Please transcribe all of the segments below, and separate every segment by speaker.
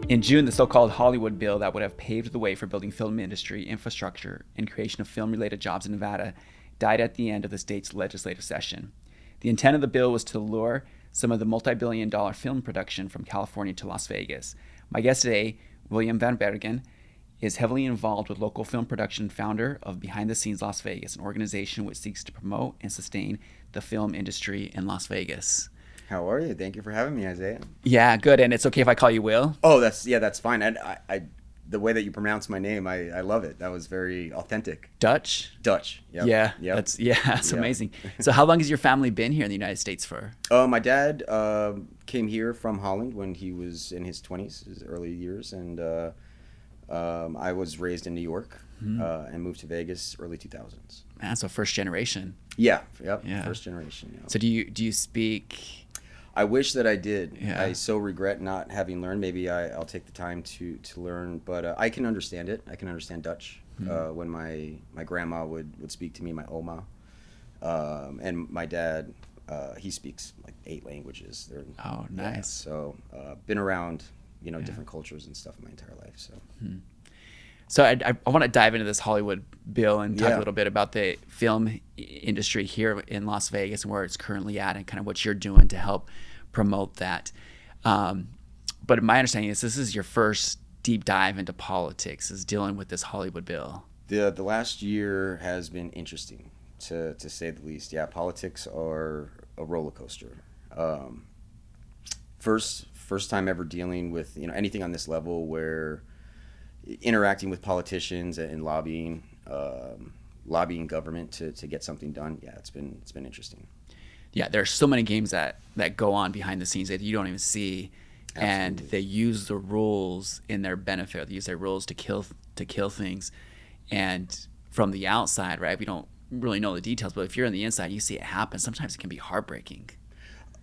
Speaker 1: In June, the so-called Hollywood bill that would have paved the way for building film industry infrastructure and creation of film-related jobs in Nevada died at the end of the state's legislative session. The intent of the bill was to lure some of the multi-billion-dollar film production from California to Las Vegas. My guest today, Willem Van Bergen, is heavily involved with local film production, founder of Behind the Scenes Las Vegas, an organization which seeks to promote and sustain the film industry in Las Vegas.
Speaker 2: How are you? Thank you for having me, Isaiah.
Speaker 1: Yeah, good. And it's okay if I call you Will?
Speaker 2: Oh, that's fine. And I the way that you pronounce my name, I love it. That was very authentic.
Speaker 1: Dutch?
Speaker 2: Dutch. Yep.
Speaker 1: Yeah.
Speaker 2: Yep.
Speaker 1: That's amazing. So how long has your family been here in the United States for?
Speaker 2: My dad came here from Holland when he was in his 20s, his early years, and I was raised in New York and moved to Vegas early 2000s.
Speaker 1: Man, so first generation.
Speaker 2: Yeah. Yep.
Speaker 1: Yeah.
Speaker 2: First generation. Yeah.
Speaker 1: So do you speak?
Speaker 2: I wish that I did.
Speaker 1: Yeah.
Speaker 2: I so regret not having learned. Maybe I'll take the time to learn, but I can understand it. I can understand Dutch. When my grandma would speak to me, my oma, and my dad, he speaks like 8 languages.
Speaker 1: Oh, nice.
Speaker 2: Yeah, so been around, different cultures and stuff my entire life. So.
Speaker 1: So I want to dive into this Hollywood bill and talk a little bit about the film industry here in Las Vegas and where it's currently at and kind of what you're doing to help promote that. But my understanding is this is your first deep dive into politics, is dealing with this Hollywood bill.
Speaker 2: The last year has been interesting, to say the least. Yeah, politics are a roller coaster. First time ever dealing with anything on this level where interacting with politicians and lobbying government to get something done. Yeah, it's been interesting.
Speaker 1: Yeah, there are so many games that go on behind the scenes that you don't even see.
Speaker 2: Absolutely.
Speaker 1: And they use the rules in their benefit. They use their rules to kill things. And from the outside, right, we don't really know the details, but if you're on the inside, you see it happen. Sometimes it can be heartbreaking.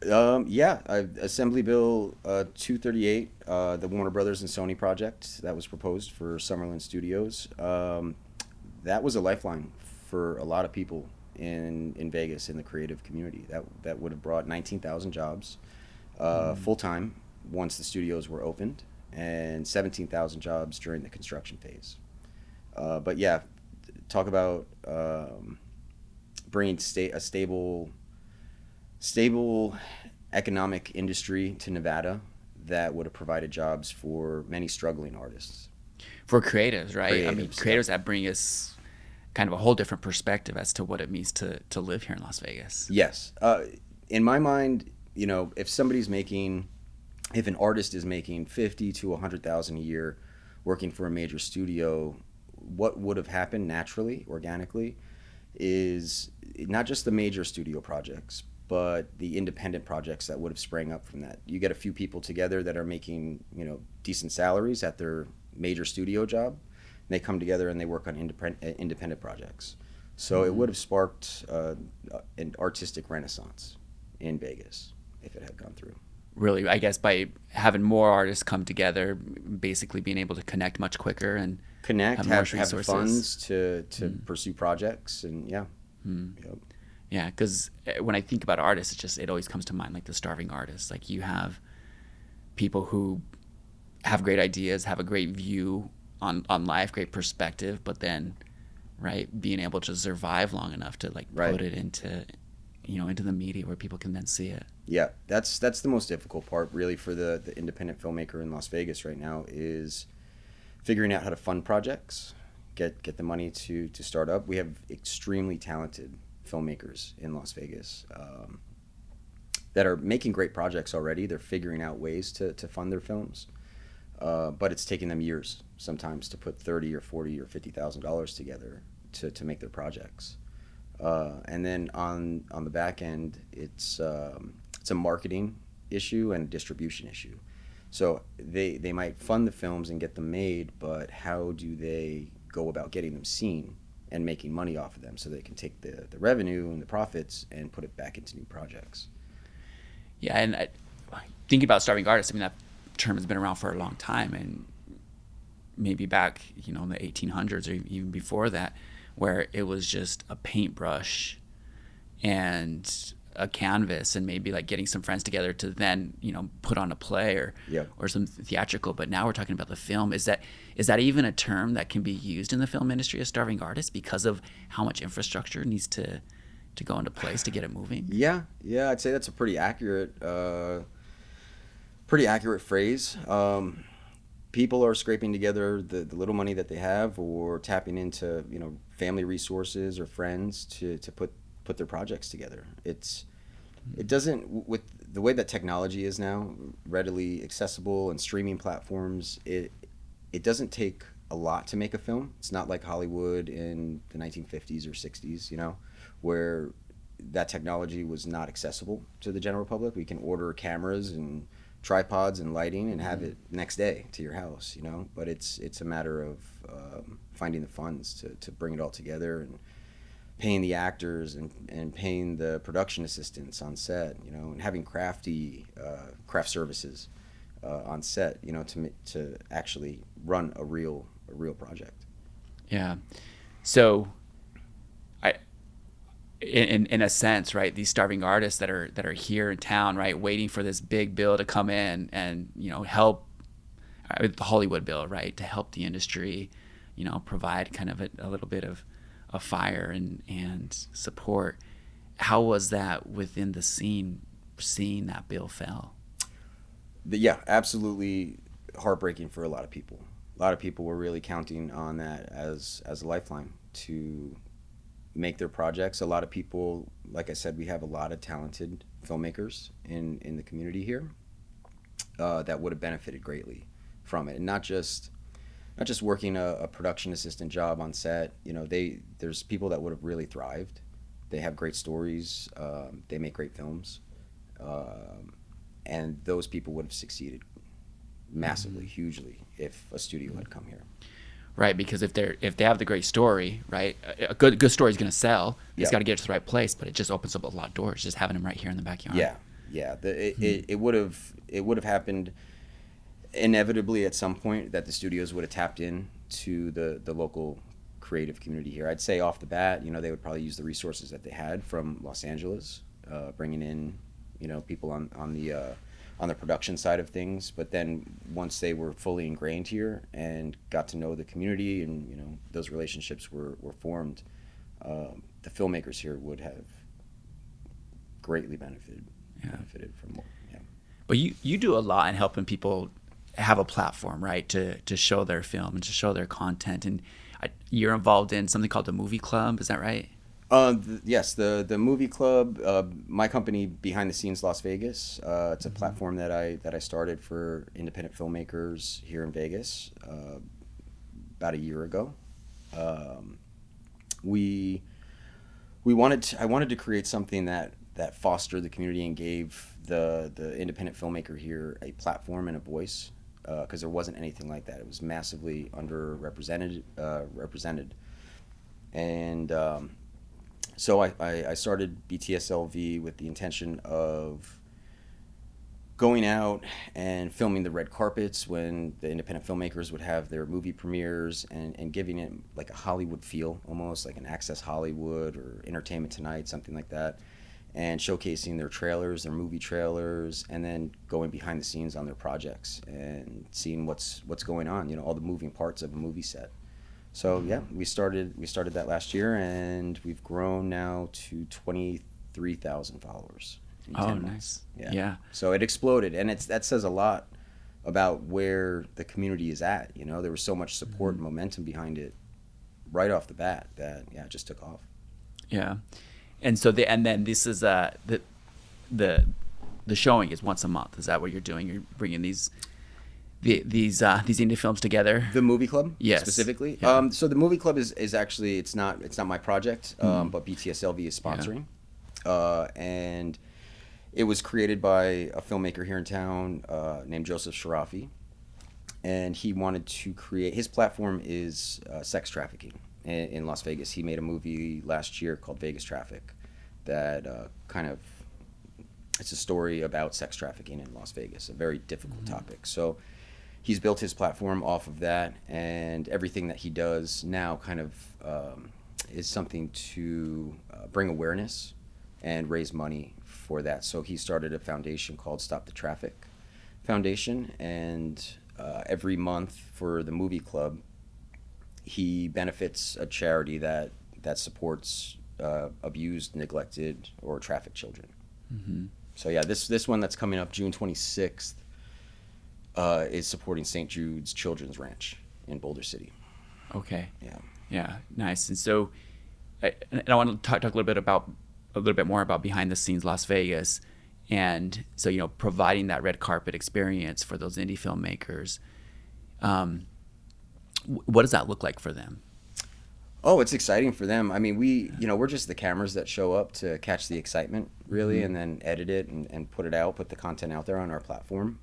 Speaker 2: Assembly Bill 238, the Warner Brothers and Sony project that was proposed for Summerlin Studios. That was a lifeline for a lot of people in Vegas, in the creative community. That would have brought 19,000 jobs full time once the studios were opened, and 17,000 jobs during the construction phase. But yeah, talk about bringing a stable economic industry to Nevada that would have provided jobs for many struggling artists.
Speaker 1: For creatives, right? Creatives
Speaker 2: yeah.
Speaker 1: that bring us kind of a whole different perspective as to what it means to live here in Las Vegas.
Speaker 2: Yes. In my mind, if an artist is making 50 to 100,000 a year working for a major studio, what would have happened naturally, organically, is not just the major studio projects, but the independent projects that would have sprang up from that. You get a few people together that are making, decent salaries at their major studio job, and they come together and they work on independent projects. So it would have sparked an artistic renaissance in Vegas if it had gone through.
Speaker 1: Really, I guess by having more artists come together, basically being able to connect much quicker and
Speaker 2: have
Speaker 1: resources.
Speaker 2: Funds to pursue projects, and yeah. Yep.
Speaker 1: Yeah, because when I think about artists, it always comes to mind like the starving artists. Like you have people who have great ideas, have a great view on life, great perspective, but then, right, being able to survive long enough to put it into the media where people can then see it.
Speaker 2: Yeah, that's the most difficult part really for the independent filmmaker in Las Vegas right now, is figuring out how to fund projects, get the money to start up. We have extremely talented filmmakers in Las Vegas that are making great projects already. They're figuring out ways to fund their films, but it's taking them years sometimes to put $30,000 or $40,000 or $50,000 together to make their projects. And then on the back end, it's a marketing issue and a distribution issue. So they might fund the films and get them made, but how do they go about getting them seen and making money off of them so they can take the revenue and the profits and put it back into new projects?
Speaker 1: Yeah, and thinking about starving artists, that term has been around for a long time, and maybe back in the 1800s or even before that, where it was just a paintbrush and a canvas and maybe like getting some friends together to then, put on a play or some theatrical. But now we're talking about the film. Is that even a term that can be used in the film industry, a starving artist, because of how much infrastructure needs to go into place to get it moving?
Speaker 2: Yeah, I'd say that's a pretty accurate phrase. People are scraping together the little money that they have, or tapping into family resources or friends to put their projects together. It doesn't, with the way that technology is now readily accessible and streaming platforms, it doesn't take a lot to make a film. It's not like Hollywood in the 1950s or 60s, where that technology was not accessible to the general public. We can order cameras and tripods and lighting and have it next day to your house, but it's a matter of finding the funds to bring it all together, and paying the actors and paying the production assistants on set, and having craft services on set, to actually run a real project.
Speaker 1: Yeah. So in a sense, right, these starving artists that are here in town, right, waiting for this big bill to come in and help, the Hollywood bill, right, to help the industry, provide kind of a little bit of fire and support. How was that within the scene, seeing that bill fell?
Speaker 2: Yeah, absolutely heartbreaking for a lot of people. A lot of people were really counting on that as a lifeline to make their projects. A lot of people, like I said, we have a lot of talented filmmakers in the community here that would have benefited greatly from it, and not just working a production assistant job on set. There's people that would have really thrived. They have great stories. They make great films, and those people would have succeeded massively, hugely, if a studio had come here.
Speaker 1: Right, because if they have the great story, right, a good story is going to sell. It's got to get it to the right place, but it just opens up a lot of doors just having them right here in the backyard.
Speaker 2: Yeah. It would have happened inevitably at some point, that the studios would have tapped in to the local creative community here. I'd say off the bat, they would probably use the resources that they had from Los Angeles, bringing in people on the production side of things. But then once they were fully ingrained here and got to know the community, and those relationships were formed, the filmmakers here would have greatly benefited from.
Speaker 1: But you do a lot in helping people have a platform, right, to show their film and to show their content, and you're involved in something called the Movie Club. Is that right?
Speaker 2: Yes, the Movie Club, my company, Behind the Scenes Las Vegas. It's a platform that I started for independent filmmakers here in Vegas about a year ago. I wanted to create something that fostered the community and gave the independent filmmaker here a platform and a voice, because there wasn't anything like that. It was massively underrepresented, and so I started BTSLV with the intention of going out and filming the red carpets when the independent filmmakers would have their movie premieres, and giving it like a Hollywood feel, almost like an Access Hollywood or Entertainment Tonight, something like that, and showcasing their trailers, their movie trailers, and then going behind the scenes on their projects and seeing what's going on, all the moving parts of a movie set. So yeah, we started that last year, and we've grown now to 23,000 followers.
Speaker 1: Oh, nice. Yeah.
Speaker 2: So it exploded, and that says a lot about where the community is at. There was so much support and momentum behind it right off the bat that it just took off.
Speaker 1: Yeah, and so then this is the showing is once a month. Is that what you're doing? You're bringing these indie films together.
Speaker 2: The Movie Club,
Speaker 1: yes,
Speaker 2: specifically.
Speaker 1: Yeah.
Speaker 2: So the Movie Club is actually it's not my project, but BTSLV is sponsoring, and it was created by a filmmaker here in town named Joseph Sharafi, and he wanted to create. His platform is sex trafficking in Las Vegas. He made a movie last year called Vegas Traffic, that it's a story about sex trafficking in Las Vegas, a very difficult topic. So he's built his platform off of that, and everything that he does now kind of is something to bring awareness and raise money for that. So he started a foundation called Stop the Traffic Foundation, and every month for the movie club, he benefits a charity that supports abused, neglected, or trafficked children.
Speaker 1: Mm-hmm.
Speaker 2: So yeah, this one that's coming up June 26th is supporting St. Jude's Children's Ranch in Boulder City.
Speaker 1: Okay.
Speaker 2: Yeah.
Speaker 1: Yeah. Nice. And so, I want to talk a little bit more about behind the scenes Las Vegas, and so providing that red carpet experience for those indie filmmakers. What does that look like for them?
Speaker 2: Oh, it's exciting for them. I mean, we're just the cameras that show up to catch the excitement, really, and then edit it and put the content out there on our platform.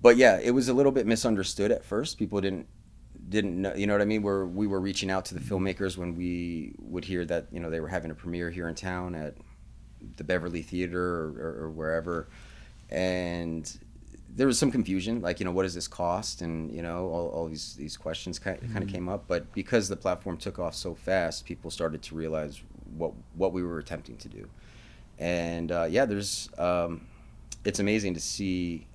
Speaker 2: But yeah, it was a little bit misunderstood at first. People didn't know, you know what I mean? We were reaching out to the filmmakers when we would hear that, they were having a premiere here in town at the Beverly Theater or wherever. And there was some confusion, like, what does this cost? And, all these questions kind of came up. But because the platform took off so fast, people started to realize what we were attempting to do. And there's it's amazing to see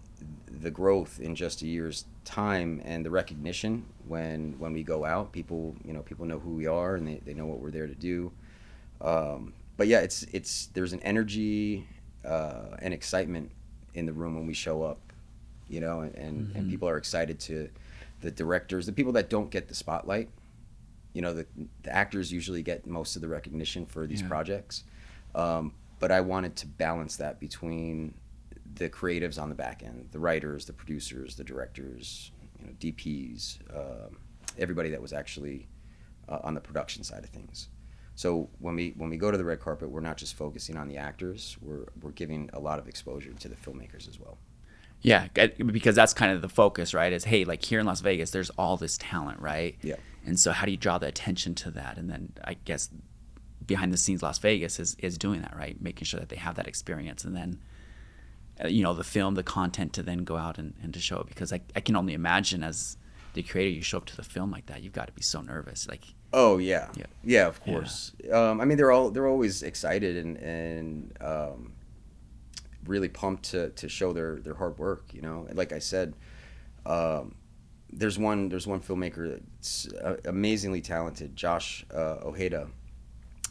Speaker 2: the growth in just a year's time and the recognition when we go out. People know who we are, and they know what we're there to do. But yeah, it's there's an energy and excitement in the room when we show up, and people are excited to, the directors, the people that don't get the spotlight, the actors usually get most of the recognition for these projects. But I wanted to balance that between the creatives on the back end, the writers, the producers, the directors, DPs, everybody that was actually on the production side of things. So when we go to the red carpet, we're not just focusing on the actors. We're giving a lot of exposure to the filmmakers as well.
Speaker 1: Yeah, because that's kind of the focus, right? Is, hey, like here in Las Vegas, there's all this talent, right?
Speaker 2: Yeah.
Speaker 1: And so how do you draw the attention to that? And then I guess behind the scenes Las Vegas is doing that, right? Making sure that they have that experience, and then the film, the content to then go out and to show it. Because I can only imagine, as the creator, you show up to the film like that, you've got to be so nervous. Like,
Speaker 2: oh yeah, of course. I mean, they're always excited and really pumped to show their hard work. Like I said, there's one filmmaker that's amazingly talented, Josh Ojeda,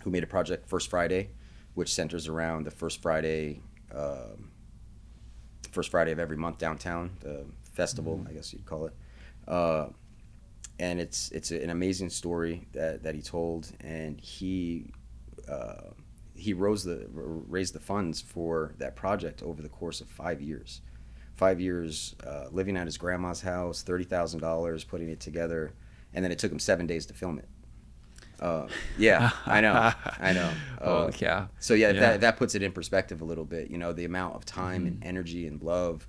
Speaker 2: who made a project, First Friday, which centers around the first Friday of every month downtown, the festival, I guess you'd call it. And it's an amazing story that he told, and he raised the funds for that project over the course of 5 years. 5 years living at his grandma's house, $30,000, putting it together, and then it took him 7 days to film it. Yeah, I know.
Speaker 1: Yeah.
Speaker 2: So yeah, that puts it in perspective a little bit. The amount of time and energy and love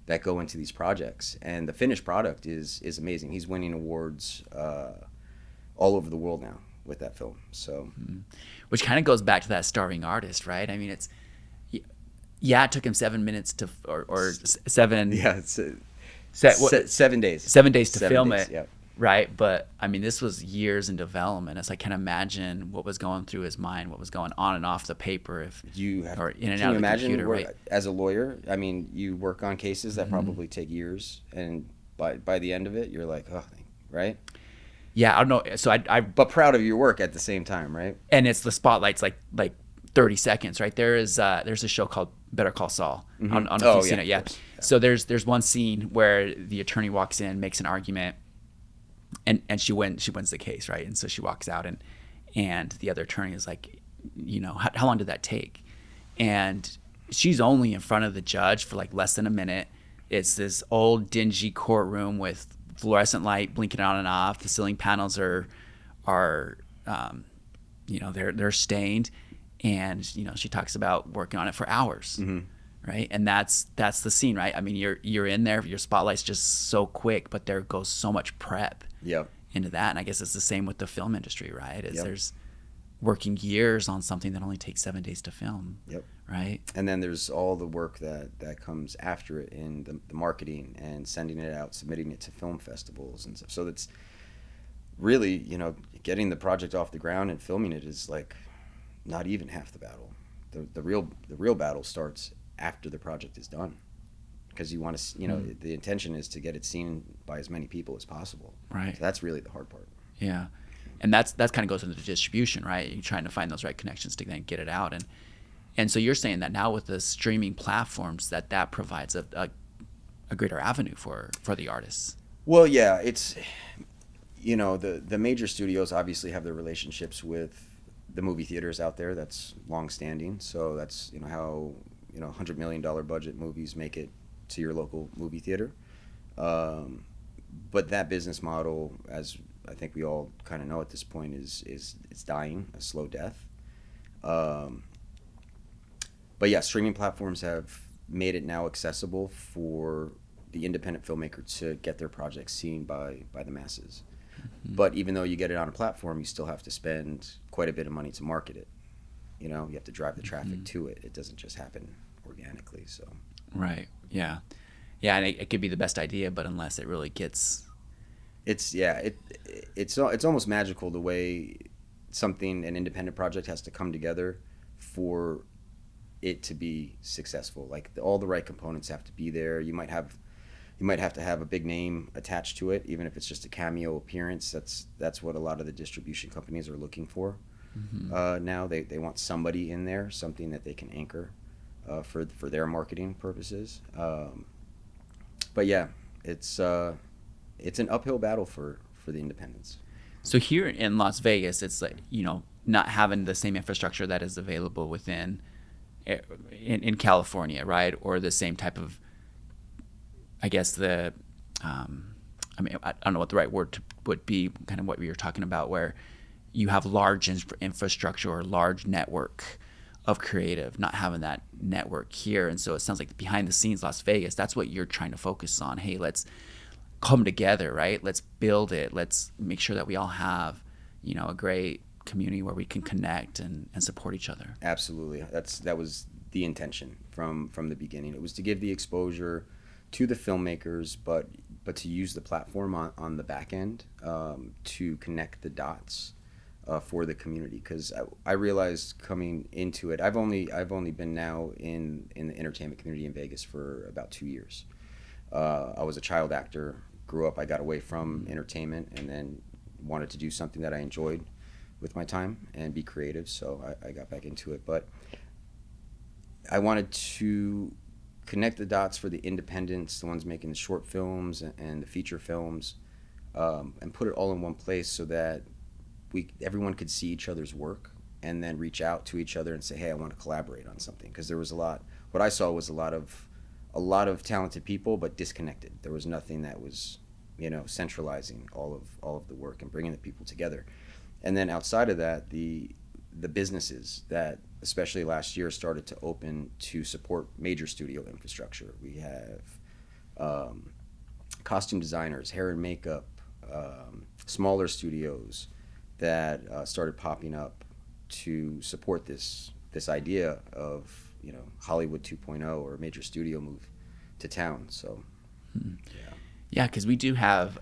Speaker 2: that go into these projects, and the finished product is amazing. He's winning awards all over the world now with that film. So,
Speaker 1: which kind of goes back to that starving artist, right? I mean, it took him 7 minutes to or 7.
Speaker 2: Yeah, it's
Speaker 1: 7
Speaker 2: days.
Speaker 1: 7 days to film it.
Speaker 2: Yeah.
Speaker 1: Right, but I mean, this was years in development. As I can imagine what was going through his mind, what was going on and off the paper, or in and out of the computer. Right?
Speaker 2: As a lawyer, I mean, you work on cases that probably take years, and by the end of it, you're like, oh, right?
Speaker 1: Yeah, I don't know. So
Speaker 2: but proud of your work at the same time, right?
Speaker 1: And it's the spotlight's like 30 seconds, right? There's a show called Better Call Saul. I don't know if you've seen it. Yeah. So there's one scene where the attorney walks in, makes an argument. And she wins the case, right? And so she walks out, and the other attorney is like, how long did that take? And she's only in front of the judge for like less than a minute. It's this old dingy courtroom with fluorescent light blinking on and off. The ceiling panels are they're stained, and she talks about working on it for hours. Right, and that's the scene, right? I mean, you're in there, your spotlight's just so quick, but there goes so much prep into that. And I guess it's the same with the film industry, right? There's working years on something that only takes 7 days to film. Right. And
Speaker 2: then there's all the work that comes after it in the marketing and sending it out, submitting it to film festivals and stuff. So that's really, getting the project off the ground and filming it is like not even half the battle. The real battle starts after the project is done, because you want to, the intention is to get it seen by as many people as possible.
Speaker 1: Right.
Speaker 2: So that's really the hard part.
Speaker 1: Yeah. And that's kind of goes into the distribution, right? You're trying to find those right connections to then get it out. And so you're saying that now with the streaming platforms that provides a greater avenue for the artists.
Speaker 2: Well, yeah, it's, the major studios obviously have their relationships with the movie theaters out there. That's long-standing. So that's, how, $100 million budget movies make it to your local movie theater. But that business model, as I think we all kind of know at this point, is dying a slow death. But yeah, streaming platforms have made it now accessible for the independent filmmaker to get their projects seen by the masses. Mm-hmm. But even though you get it on a platform, you still have to spend quite a bit of money to market it. You have to drive the traffic to it. It doesn't just happen organically. So.
Speaker 1: Right. Yeah. Yeah, and it could be the best idea, but unless it really gets.
Speaker 2: It's almost magical the way an independent project has to come together for it to be successful. Like all the right components have to be there. You might have to have a big name attached to it, even if it's just a cameo appearance. That's what a lot of the distribution companies are looking for. Mm-hmm. Now they want somebody in there, something that they can anchor for their marketing purposes. But yeah, it's an uphill battle for the independents.
Speaker 1: So here in Las Vegas, it's like, not having the same infrastructure that is available in California, right? Or the same type of, I guess I don't know what the right word would be, kind of what we were talking about, where you have large infrastructure or large network of creative, not having that network here. And so it sounds like behind the scenes, Las Vegas, that's what you're trying to focus on. Hey, let's come together, right? Let's build it. Let's make sure that we all have, a great community where we can connect and support each other.
Speaker 2: Absolutely. That was the intention from the beginning. It was to give the exposure to the filmmakers, but to use the platform on the back end to connect the dots for the community. Because I realized coming into it, I've only been now in the entertainment community in Vegas for about 2 years. I was a child actor, grew up, I got away from entertainment, and then wanted to do something that I enjoyed with my time and be creative, so I got back into it. But I wanted to connect the dots for the independents, the ones making the short films and the feature films, and put it all in one place so that everyone could see each other's work and then reach out to each other and say, hey, I want to collaborate on something. Because there was what I saw was a lot of talented people, but disconnected. There was nothing that was, centralizing all of the work and bringing the people together. And then outside of that, the businesses that, especially last year, started to open to support major studio infrastructure. We have costume designers, hair and makeup, smaller studios that started popping up to support this idea of, Hollywood 2.0 or a major studio move to town. So,
Speaker 1: yeah, because we do have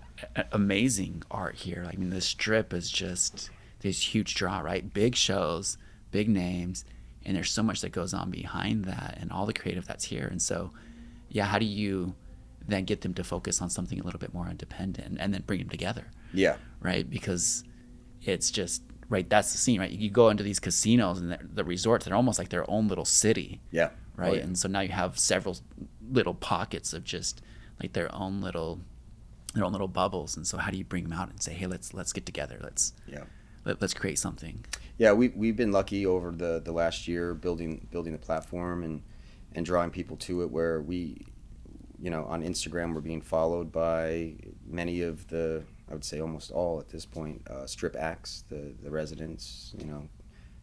Speaker 1: amazing art here. I mean, the Strip is just this huge draw, right? Big shows, big names, and there's so much that goes on behind that and all the creative that's here. And so, yeah, how do you then get them to focus on something a little bit more independent and then bring them together?
Speaker 2: Yeah.
Speaker 1: Right? Because it's just, right, that's the scene, right? You go into these casinos and the resorts, they're almost like their own little city.
Speaker 2: Yeah.
Speaker 1: Right?
Speaker 2: Oh, yeah.
Speaker 1: And so now you have several little pockets of just like their own little bubbles. And so how do you bring them out and say, hey, let's get together. Let's create something.
Speaker 2: Yeah, we've been lucky over the last year building the platform and drawing people to it, where we, on Instagram, we're being followed by many of the, I would say almost all at this point, Strip acts, the residents,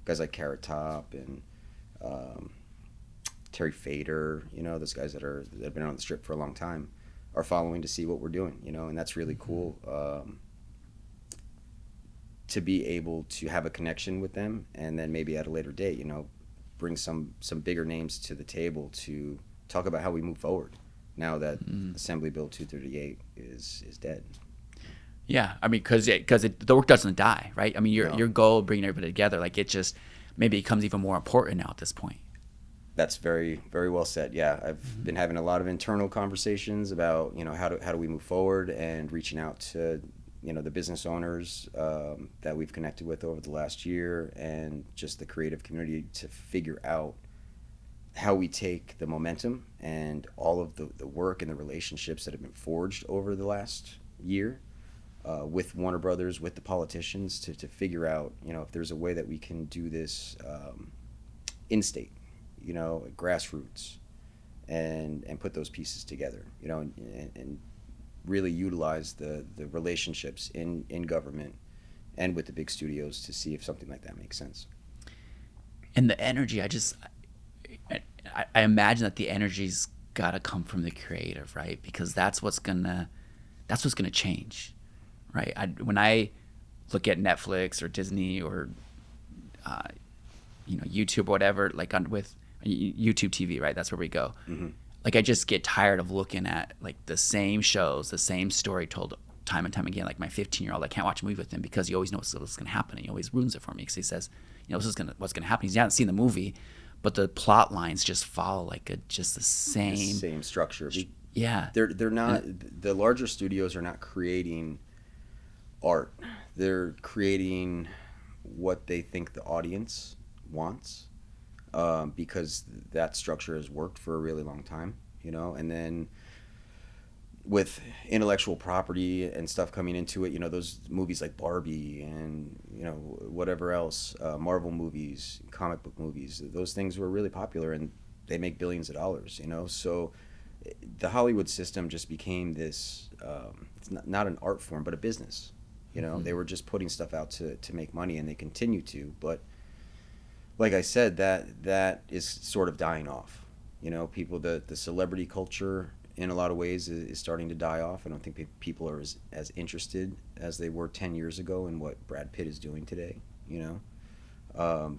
Speaker 2: guys like Carrot Top and Terry Fader, those guys that have been on the Strip for a long time, are following to see what we're doing, and that's really cool. To be able to have a connection with them, and then maybe at a later date, bring some bigger names to the table to talk about how we move forward now that Assembly Bill 238 is dead.
Speaker 1: Yeah, I mean, because the work doesn't die, right? I mean, your goal of bringing everybody together, like it just, maybe it becomes even more important now at this point.
Speaker 2: That's very, very well said. Yeah, I've been having a lot of internal conversations about, how do we move forward, and reaching out to, the business owners that we've connected with over the last year, and just the creative community, to figure out how we take the momentum and all of the work and the relationships that have been forged over the last year with Warner Brothers, with the politicians, to figure out, if there's a way that we can do this in-state, grassroots, and put those pieces together, and really utilize the relationships in government and with the big studios to see if something like that makes sense.
Speaker 1: And the energy, I imagine that the energy's got to come from the creative, right? Because that's what's gonna change, right? When I look at Netflix or Disney or YouTube or whatever, like with YouTube TV, right? That's where we go.
Speaker 2: Mm-hmm.
Speaker 1: Like I just get tired of looking at like the same shows, the same story told time and time again. Like my 15-year-old, I can't watch a movie with him because he always knows what's going to happen. And he always ruins it for me because he says, this is what's going to happen. He hasn't seen the movie, but the plot lines just follow like just the same
Speaker 2: structure.
Speaker 1: Yeah,
Speaker 2: they're not. The larger studios are not creating art. They're creating what they think the audience wants. Because that structure has worked for a really long time, and then with intellectual property and stuff coming into it, those movies like Barbie and, whatever else, Marvel movies, comic book movies, those things were really popular and they make billions of dollars, so the Hollywood system just became this, it's not an art form, but a business,
Speaker 1: Mm-hmm.
Speaker 2: They were just putting stuff out to make money, and they continue to, but like I said, that is sort of dying off. People, the celebrity culture in a lot of ways is starting to die off. I don't think people are as interested as they were 10 years ago in what Brad Pitt is doing today.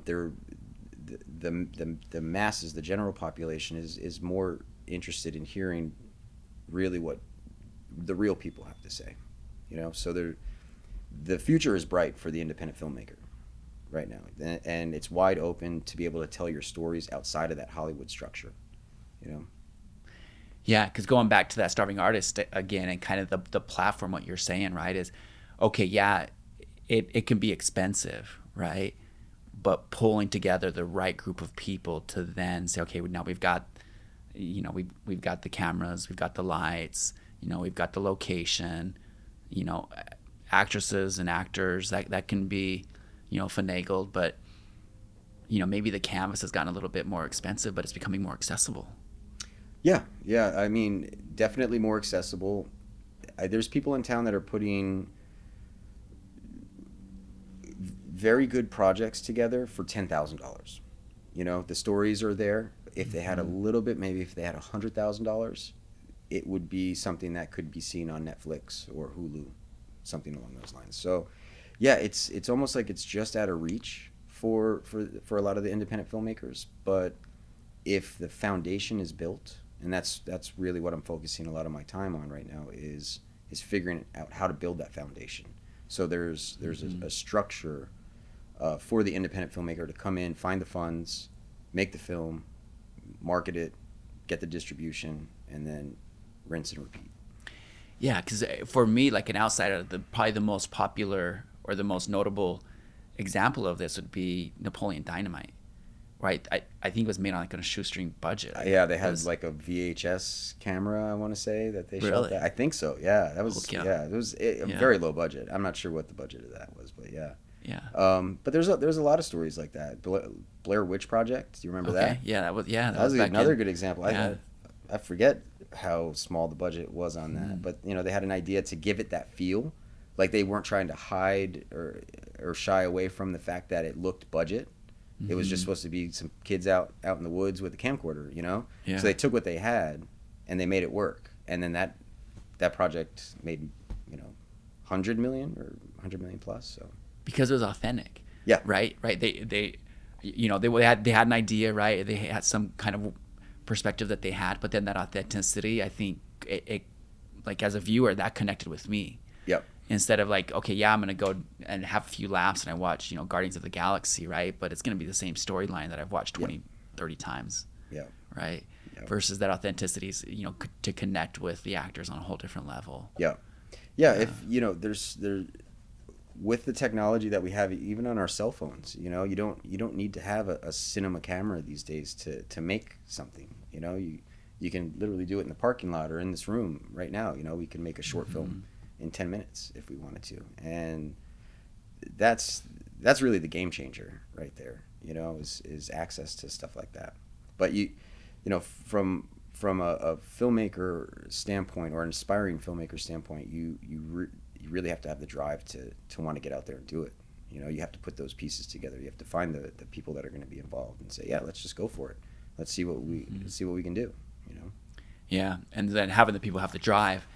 Speaker 2: They're the masses, the general population is more interested in hearing really what the real people have to say. So the future is bright for the independent filmmaker right now, and it's wide open to be able to tell your stories outside of that Hollywood structure.
Speaker 1: Yeah, because going back to that starving artist again, and kind of the platform, what you're saying, right, is okay. Yeah, it can be expensive, right, but pulling together the right group of people to then say, okay, now we've got, we've got the cameras, we've got the lights, we've got the location, actresses and actors that can be finagled, but maybe the canvas has gotten a little bit more expensive, but it's becoming more accessible.
Speaker 2: Yeah, I mean, definitely more accessible. There's people in town that are putting very good projects together for $10,000. The stories are there. If they had a little bit, maybe if they had $100,000, it would be something that could be seen on Netflix or Hulu, something along those lines. So yeah, it's almost like it's just out of reach for a lot of the independent filmmakers. But if the foundation is built, and that's really what I'm focusing a lot of my time on right now, is figuring out how to build that foundation. So there's a structure for the independent filmmaker to come in, find the funds, make the film, market it, get the distribution, and then rinse and repeat.
Speaker 1: Yeah, because for me, like an outsider, probably the most popular or the most notable example of this would be Napoleon Dynamite, right? I think it was made on like a shoestring budget.
Speaker 2: Yeah, they had like a VHS camera, I want to say, that they shot that. I think so. Yeah, that was it was a very low budget. I'm not sure what the budget of that was, but yeah.
Speaker 1: Yeah.
Speaker 2: But there's a lot of stories like that. Blair Witch Project. Do you remember that?
Speaker 1: Yeah, that was
Speaker 2: another good example.
Speaker 1: Yeah.
Speaker 2: I forget how small the budget was on that, but they had an idea to give it that feel, like they weren't trying to hide or shy away from the fact that it looked budget. Mm-hmm. It was just supposed to be some kids out in the woods with a camcorder, Yeah. So they took what they had and they made it work, and then that project made 100 million or 100 million plus. So
Speaker 1: because it was authentic.
Speaker 2: Yeah.
Speaker 1: Right. They had an idea, right? They had some kind of perspective that they had, but then that authenticity, I think it like as a viewer, that connected with me.
Speaker 2: Yep.
Speaker 1: instead of like, okay, yeah, I'm gonna go and have a few laughs and I watch, Guardians of the Galaxy, right? But it's gonna be the same storyline that I've watched 20, 30 times,
Speaker 2: Yeah.
Speaker 1: right?
Speaker 2: Yeah.
Speaker 1: Versus that authenticity is, to connect with the actors on a whole different level.
Speaker 2: Yeah. Yeah. If there's with the technology that we have, even on our cell phones, you don't need to have a cinema camera these days to make something. You can literally do it in the parking lot or in this room right now. We can make a short film in 10 minutes if we wanted to, and that's really the game changer right there. Is access to stuff like that. But from a filmmaker standpoint or an aspiring filmmaker standpoint, you really have to have the drive to want to get out there and do it. You have to put those pieces together. You have to find the people that are going to be involved and say, yeah, let's just go for it. Let's see what we can do.
Speaker 1: Yeah, and then having the people have the drive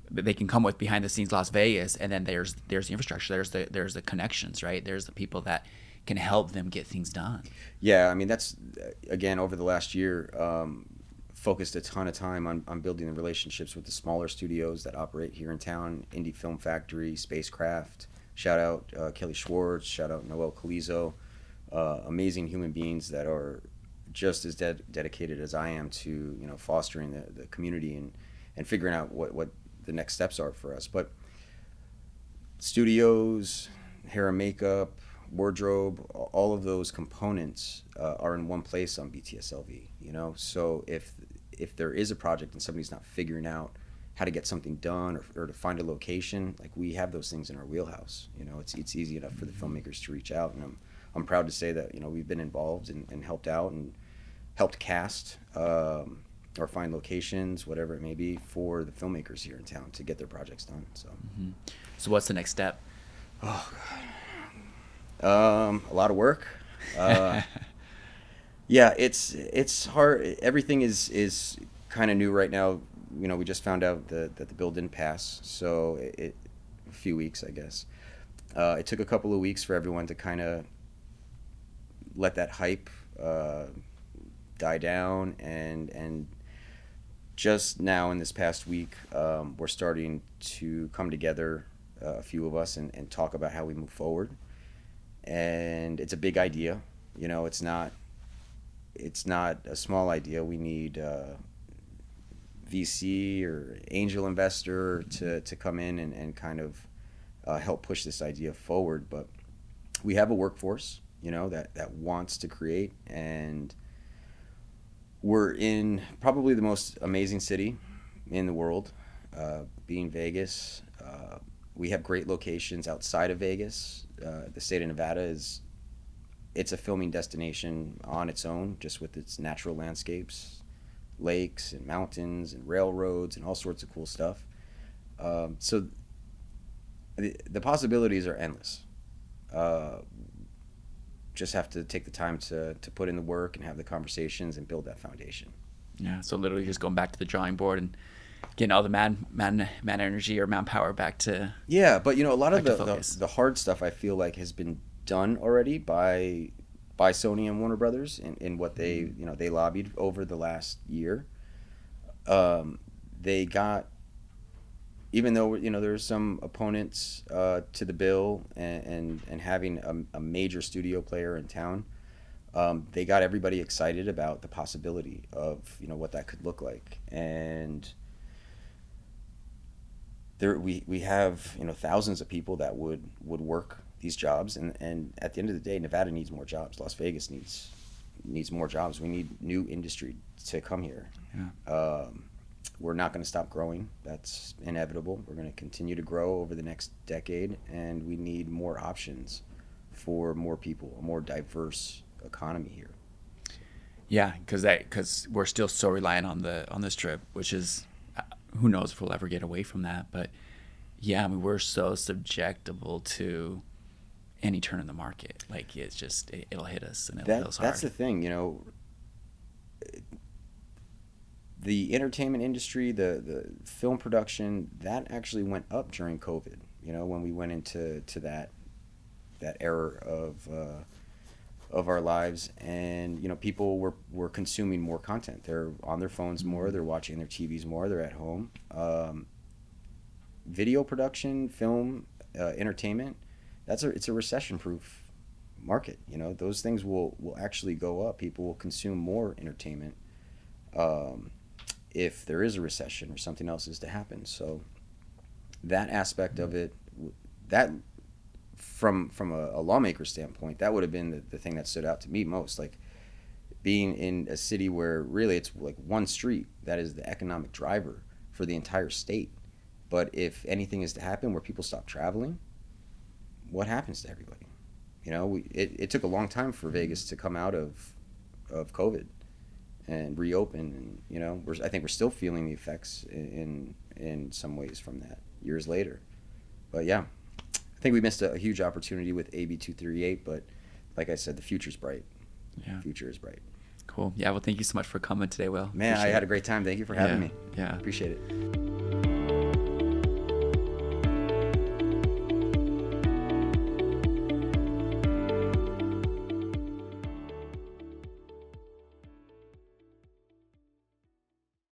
Speaker 1: that they can come with behind the scenes Las Vegas, and then there's the infrastructure, there's the connections, right? There's the people that can help them get things done.
Speaker 2: Yeah, I mean, that's again over the last year. Focused a ton of time on building the relationships with the smaller studios that operate here in town. Indie Film Factory, Spacecraft. Shout out Kelly Schwartz. Shout out Noel Calizo. Amazing human beings that are just as dedicated as I am to fostering the community and figuring out what the next steps are for us. But studios, hair and makeup, wardrobe, all of those components are in one place on BTSLV. So if there is a project and somebody's not figuring out how to get something done or to find a location, like we have those things in our wheelhouse. It's easy enough for the filmmakers to reach out, and I'm proud to say that we've been involved and helped out and helped cast or find locations, whatever it may be, for the filmmakers here in town to get their projects done.
Speaker 1: So what's the next step?
Speaker 2: Oh God, a lot of work. Yeah, it's hard. Everything is kind of new right now. We just found out that the bill didn't pass, so a few weeks, I guess. It took a couple of weeks for everyone to kind of let that hype die down, and just now in this past week, we're starting to come together, a few of us, and talk about how we move forward. And it's a big idea. It's not a small idea. We need VC or angel investor to come in and kind of help push this idea forward. But we have a workforce, that wants to create, and we're in probably the most amazing city in the world, being Vegas. We have great locations outside of Vegas. The state of Nevada it's a filming destination on its own, just with its natural landscapes, lakes and mountains and railroads and all sorts of cool stuff. So the possibilities are endless. Just have to take the time to put in the work and have the conversations and build that foundation.
Speaker 1: Yeah, so literally just going back to the drawing board and getting all the man energy or manpower back to.
Speaker 2: Yeah, but a lot of the hard stuff I feel like has been done already by Sony and Warner Brothers in what they they lobbied over the last year. They got, even though there's some opponents to the bill and having a major studio player in town, they got everybody excited about the possibility of what that could look like. And there we have thousands of people that would work these jobs, and at the end of the day, Nevada needs more jobs. Las Vegas needs more jobs. We need new industry to come here.
Speaker 1: Yeah.
Speaker 2: We're not going to stop growing. That's inevitable. We're going to continue to grow over the next decade, and we need more options for more people, a more diverse economy here.
Speaker 1: Yeah, because we're still so reliant on the Strip, which is, who knows if we'll ever get away from that. But yeah, I mean, we're so subjectable to any turn in the market. Like, it's just it'll hit us, and it feels hard.
Speaker 2: That's the thing, the entertainment industry, the film production, that actually went up during COVID. When we went into that era of our lives, and people were consuming more content. They're on their phones more, they're watching their TVs more, they're at home. video production, film, entertainment, it's a recession-proof market. You know, those things will actually go up. People will consume more entertainment if there is a recession or something else is to happen. So that aspect of it, that from a lawmaker standpoint, that would have been the thing that stood out to me most. Like, being in a city where really it's like one street that is the economic driver for the entire state. But if anything is to happen where people stop traveling, what happens to everybody? You know, it took a long time for Vegas to come out of COVID and reopen, and you know, I think we're still feeling the effects in some ways from that years later. But yeah, I think we missed a huge opportunity with AB 238. But like I said, the future's bright.
Speaker 1: Yeah.
Speaker 2: The future is bright.
Speaker 1: Cool. Yeah. Well, thank you so much for coming today, Will.
Speaker 2: Man, I had a great time. Thank you for having me.
Speaker 1: Yeah.
Speaker 2: Appreciate it.